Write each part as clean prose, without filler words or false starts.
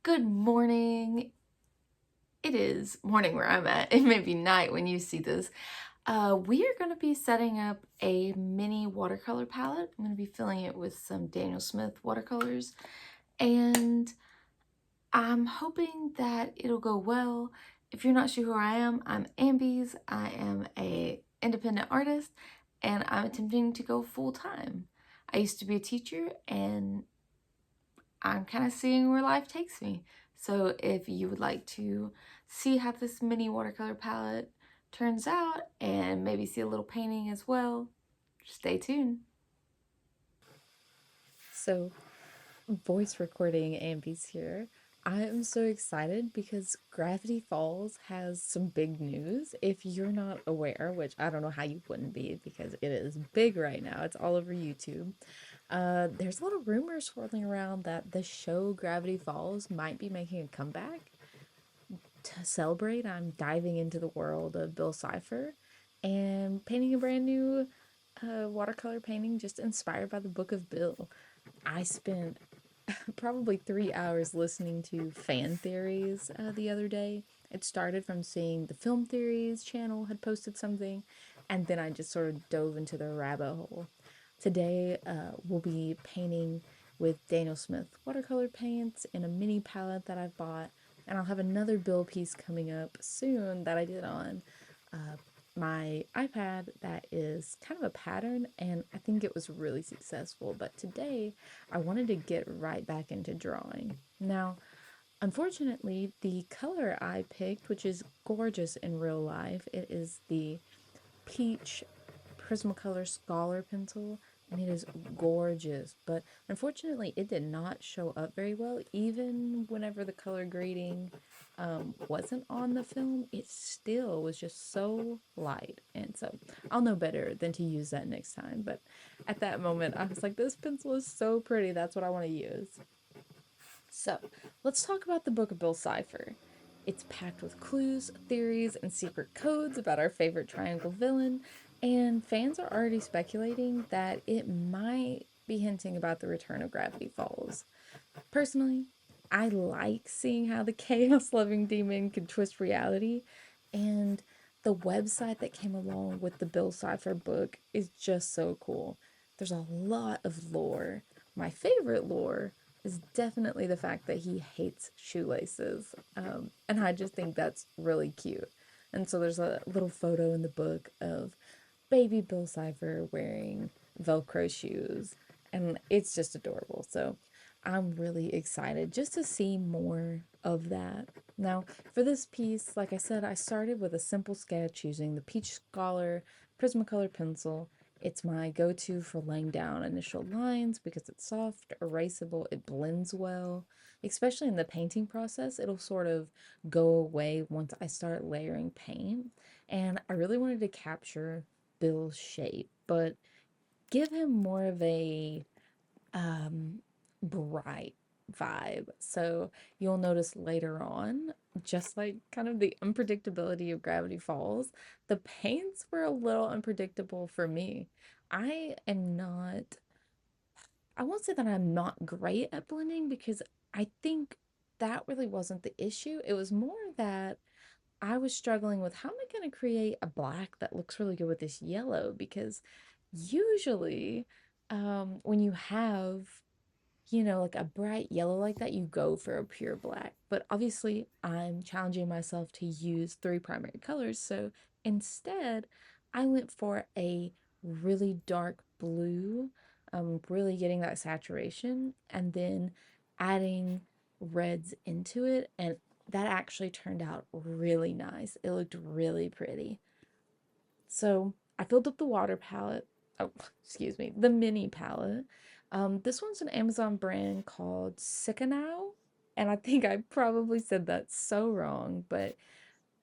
Good morning. It is morning where I'm at. It may be night when you see this. We are going to be setting up a mini watercolor palette. I'm going to be filling it with some Daniel Smith watercolors, and I'm hoping that it'll go well. If you're not sure who I am, I'm Ambyes. I am a independent artist, and I'm attempting to go full time. I used to be a teacher, and I'm kind of seeing where life takes me. So if you would like to see how this mini watercolor palette turns out and maybe see a little painting as well, stay tuned. So, voice recording Amby's here. I am so excited because Gravity Falls has some big news. If you're not aware, which I don't know how you wouldn't be because it is big right now, it's all over YouTube. There's a lot of rumors swirling around that the show Gravity Falls might be making a comeback. To celebrate, I'm diving into the world of Bill Cipher and painting a brand new watercolor painting just inspired by the Book of Bill. I spent probably 3 hours listening to fan theories the other day. It started from seeing the Film Theories channel had posted something, and then I just sort of dove into the rabbit hole. Today, we'll be painting with Daniel Smith watercolor paints in a mini palette that I've bought, and I'll have another bill piece coming up soon that I did on uh, my iPad that is kind of a pattern, and I think it was really successful. But today, I wanted to get right back into drawing. Now, unfortunately, the color I picked, which is gorgeous in real life, it is the peach Prismacolor Scholar pencil, and it is gorgeous. But unfortunately, it did not show up very well. Even whenever the color grading wasn't on the film, it still was just so light. And so I'll know better than to use that next time. But at that moment, I was like, this pencil is so pretty. That's what I want to use. So let's talk about the Book of Bill Cipher. It's packed with clues, theories, and secret codes about our favorite triangle villain, and fans are already speculating that it might be hinting about the return of Gravity Falls. Personally, I like seeing how the chaos loving demon can twist reality, and the website that came along with the Bill Cipher book is just so cool. There's a lot of lore. My favorite lore is definitely the fact that he hates shoelaces, and I just think that's really cute. And so there's a little photo in the book of baby Bill Cipher wearing Velcro shoes, and it's just adorable. So I'm really excited just to see more of that. Now, for this piece, like I said, I started with a simple sketch using the Peach Scholar Prismacolor pencil. It's my go-to for laying down initial lines because it's soft, erasable, it blends well. Especially in the painting process, it'll sort of go away once I start layering paint. And I really wanted to capture Bill's shape, but give him more of a um, bright vibe. So you'll notice later on, just like kind of the unpredictability of Gravity Falls, the paints were a little unpredictable for me. I am not, I won't say that I'm not great at blending because I think that really wasn't the issue. It was more that I was struggling with how am I going to create a black that looks really good with this yellow because usually when you have like a bright yellow like that, you go for a pure black. But obviously, I'm challenging myself to use three primary colors. So instead, I went for a really dark blue, really getting that saturation, and then adding reds into it. And that actually turned out really nice. It looked really pretty. So I filled up the water palette. Oh, excuse me, the mini palette. This one's an Amazon brand called Now, and I think I probably said that so wrong, but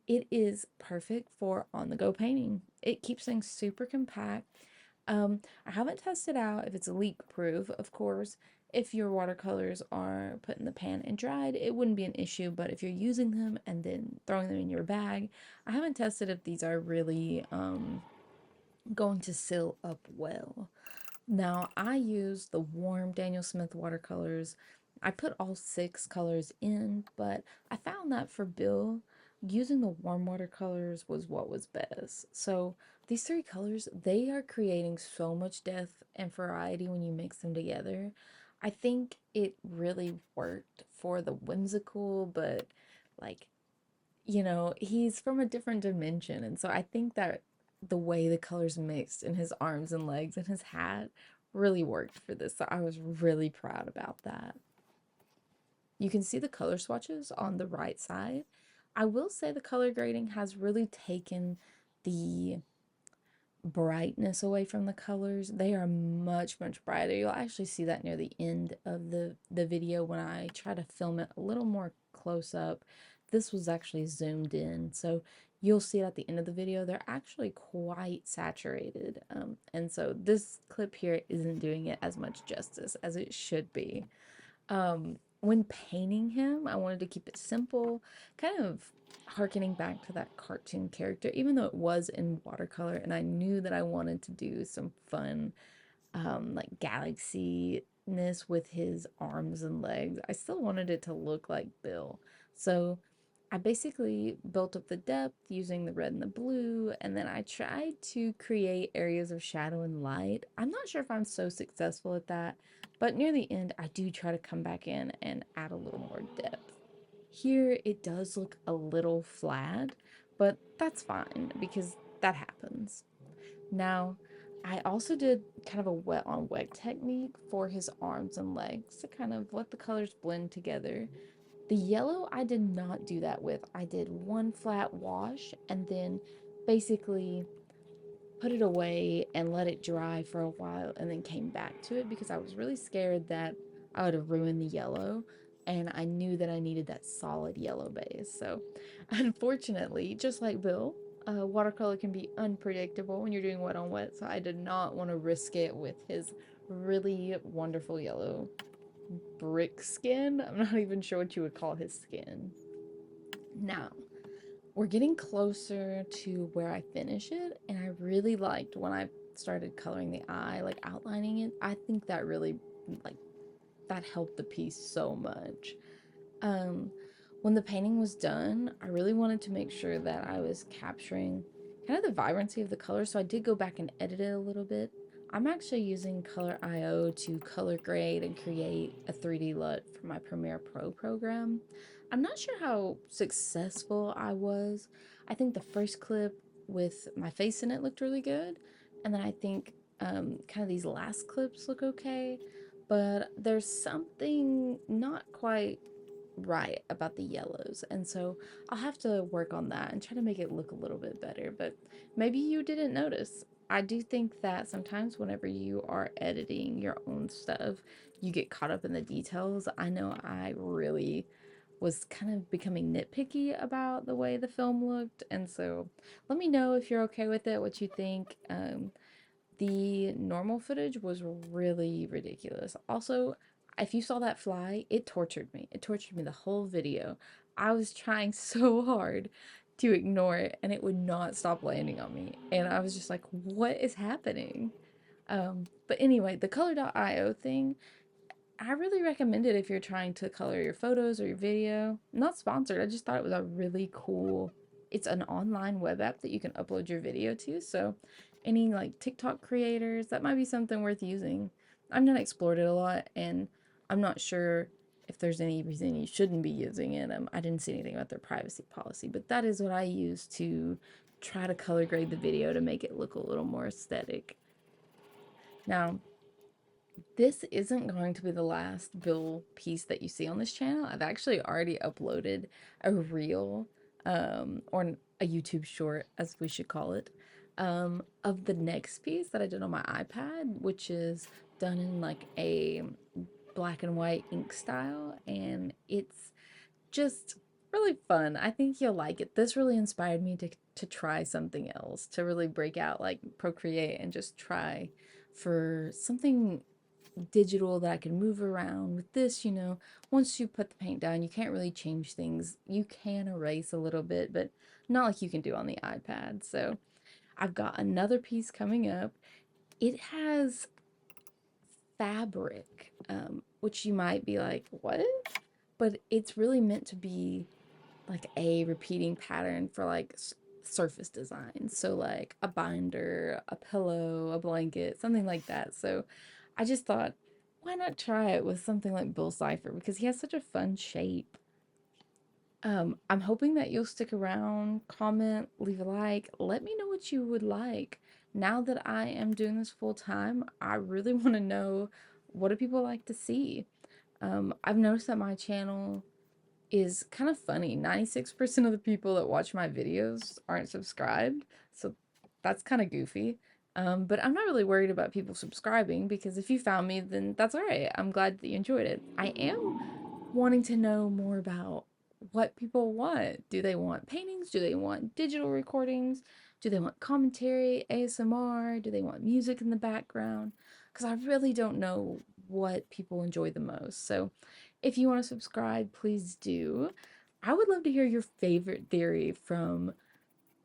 it is perfect for on-the-go painting. It keeps things super compact. I haven't tested out if it's leak proof, of course. If your watercolors are put in the pan and dried, it wouldn't be an issue, but if you're using them and then throwing them in your bag, I haven't tested if these are really going to seal up well. Now, I use the warm Daniel Smith watercolors I put all 6 colors in, but I found that for Bill, using the warm watercolors was what was best. So these 3 colors, they are creating so much depth and variety when you mix them together. I think it really worked for the whimsical, but like, he's from a different dimension. And so I think that the way the colors mixed in his arms and legs and his hat really worked for this. So I was really proud about that. You can see the color swatches on the right side. I will say the color grading has really taken the brightness away from the colors. They are much, much brighter. You'll actually see that near the end of the video when I try to film it a little more close up. This was actually zoomed in, so you'll see it at the end of the video. They're actually quite saturated. And so this clip here isn't doing it as much justice as it should be. When painting him, I wanted to keep it simple, kind of harkening back to that cartoon character, even though it was in watercolor, and I knew that I wanted to do some fun, like galaxy-ness with his arms and legs. I still wanted it to look like Bill. So I basically built up the depth using the red and the blue, and then I tried to create areas of shadow and light. I'm not sure if I'm so successful at that, but near the end, I do try to come back in and add a little more depth. Here, it does look a little flat, but that's fine because that happens. Now, I also did kind of a wet on wet technique for his arms and legs to kind of let the colors blend together. The yellow, I did not do that with. I did one flat wash and then basically put it away and let it dry for a while and then came back to it because I was really scared that I would have ruined the yellow and I knew that I needed that solid yellow base. So, unfortunately, just like Bill, watercolor can be unpredictable when you're doing wet on wet, so I did not want to risk it with his really wonderful yellow brick skin. I'm not even sure what you would call his skin. Now, we're getting closer to where I finish it, and I really liked when I started coloring the eye, like outlining it. I think that really, like, that helped the piece so much. Um, when the painting was done, I really wanted to make sure that I was capturing kind of the vibrancy of the color, so I did go back and edit it a little bit. I'm actually using Color.io to color grade and create a 3D LUT for my Premiere Pro program. I'm not sure how successful I was. I think the first clip with my face in it looked really good, and then I think kind of these last clips look okay, but there's something not quite right about the yellows, and so I'll have to work on that and try to make it look a little bit better. But maybe you didn't notice, I do think that sometimes whenever you are editing your own stuff, you get caught up in the details. I know I really was kind of becoming nitpicky about the way the film looked, and so let me know if you're okay with it, what you think. The normal footage was really ridiculous. Also, if you saw that fly, it tortured me. It tortured me the whole video. I was trying so hard to ignore it and it would not stop landing on me. And I was just like, what is happening? But anyway, the color.io thing, I really recommend it if you're trying to color your photos or your video. Not sponsored, I just thought it was a really cool, it's an online web app that you can upload your video to. So any like TikTok creators, that might be something worth using. I've not explored it a lot and I'm not sure if there's any reason you shouldn't be using it. I didn't see anything about their privacy policy, but that is what I use to try to color grade the video to make it look a little more aesthetic. Now, this isn't going to be the last Bill piece that you see on this channel. I've actually already uploaded a reel, or a YouTube short, as we should call it, of the next piece that I did on my iPad, which is done in like a black and white ink style, and it's just really fun. I think you'll like it. This really inspired me to try something else, to really break out, like Procreate, and just try for something digital that I can move around. With this, once you put the paint down, you can't really change things. You can erase a little bit, but not like you can do on the iPad. So I've got another piece coming up. It has fabric which you might be like, what? But it's really meant to be like a repeating pattern for like surface design. So like a binder, a pillow, a blanket, something like that. So I just thought, why not try it with something like Bill Cipher because he has such a fun shape. I'm hoping that you'll stick around, comment, leave a like, let me know what you would like. Now that I am doing this full time, I really want to know what do people like to see. I've noticed that my channel is kind of funny. 96% of the people that watch my videos aren't subscribed, so that's kind of goofy. But I'm not really worried about people subscribing because if you found me, then that's all right. I'm glad that you enjoyed it. I am wanting to know more about what people want. Do they want paintings? Do they want digital recordings? Do they want commentary, ASMR? Do they want music in the background? Because I really don't know what people enjoy the most. So if you want to subscribe, please do. I would love to hear your favorite theory from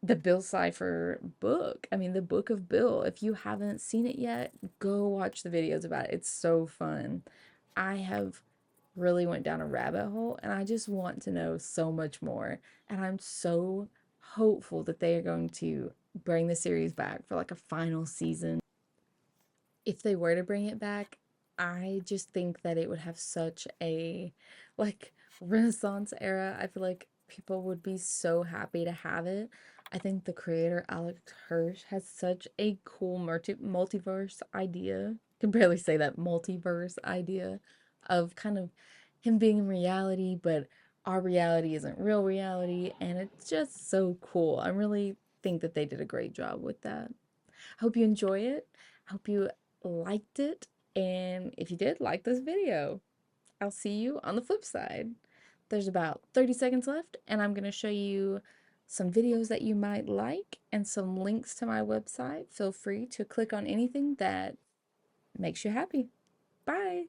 the Bill Cipher book. I mean, the Book of Bill. If you haven't seen it yet, go watch the videos about it. It's so fun. I have really went down a rabbit hole and I just want to know so much more. And I'm so hopeful that they are going to bring the series back for like a final season. If they were to bring it back, I just think that it would have such a like Renaissance era. I feel like people would be so happy to have it. I think the creator Alex Hirsch has such a cool multiverse idea. Can barely say that multiverse idea of kind of him being in reality, but our reality isn't real reality, and it's just so cool. I really think that they did a great job with that. Hope you enjoy it. Hope you liked it. And if you did, like this video. I'll see you on the flip side. There's about 30 seconds left, and I'm going to show you some videos that you might like and some links to my website. Feel free to click on anything that makes you happy. Bye.